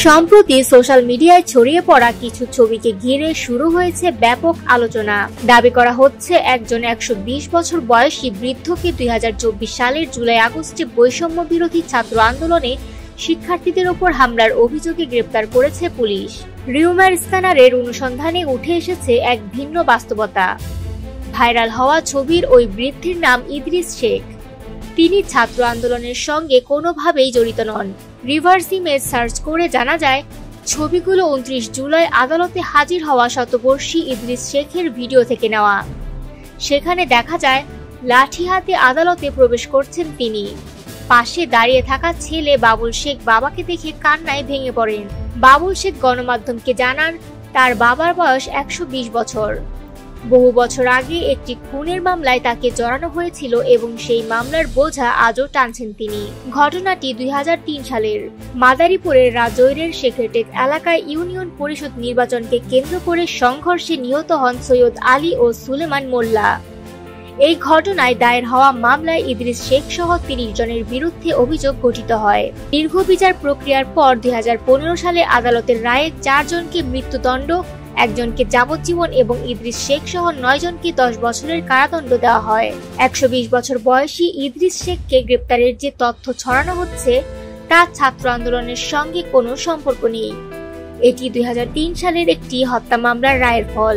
সম্প্রতি সোশ্যাল মিডিয়ায় ছড়িয়ে পড়া কিছু ছবিকে ঘিরে শুরু হয়েছে ব্যাপক আলোচনা। দাবি করা হচ্ছে একজন 120 বছর বয়সী বৃদ্ধকে 2024 সালের জুলাই আগস্টে বৈষম্য বিরোধী ছাত্র আন্দোলনে শিক্ষার্থীদের উপর হামলার অভিযোগে গ্রেপ্তার করেছে পুলিশ। রিউমার স্ক্যানারের অনুসন্ধানে উঠে এসেছে এক ভিন্ন বাস্তবতা। ভাইরাল হওয়া ছবির ওই বৃদ্ধের নাম ইদ্রিস শেখ। তিনি ছাত্র আন্দোলনের সঙ্গে কোনোভাবেই জড়িত নন। রিভার্স ইমেজ সার্চ করে জানা যায়, ছবিগুলো 29 জুলাই আদালতে হাজির হওয়া শতবর্ষী ইদ্রিস শেখের ভিডিও থেকে নেওয়া। সেখানে দেখা যায় লাঠি হাতে আদালতে প্রবেশ করছেন তিনি। পাশে দাঁড়িয়ে থাকা ছেলে বাবুল শেখ বাবাকে দেখে কান্নায় ভেঙে পড়েন। বাবুল শেখ গণমাধ্যমকে জানান, তার বাবার বয়স 120 বছর। বহু বছর আগে একটি খুনের মামলায় তাকে জড়ানো হয়েছিল এবং সেই মামলার বোঝা আজও টানছেন তিনি। ঘটনাটি 2003 সালের। মাদারীপুরের রাজৈরের শেখেরটেক এলাকায় ইউনিয়ন পরিষদ নির্বাচনকে কেন্দ্র করে সংঘর্ষে নিহত হন সৈয়দ আলী ও সুলেমান মোল্লা। এই ঘটনায় দায়ের হওয়া মামলায় ইদ্রিস শেখ সহ 30 জনের বিরুদ্ধে অভিযোগ গঠিত হয়। দীর্ঘ বিচার প্রক্রিয়ার পর 2015 সালে আদালতের রায়ে 4 জনকে মৃত্যুদণ্ড, 1 জনকে যাবজ্জীবন এবং ইদ্রিস শেখ সহ 9 জনকে 10 বছরের কারাদণ্ড দেওয়া হয়। 120 বছর বয়সী ইদ্রিস শেখকে গ্রেপ্তারের যে তথ্য ছড়ানো হচ্ছে তা ছাত্র আন্দোলনের সঙ্গে কোনো সম্পর্ক নেই। এটি 2003 সালের একটি হত্যা মামলার রায়ের ফল।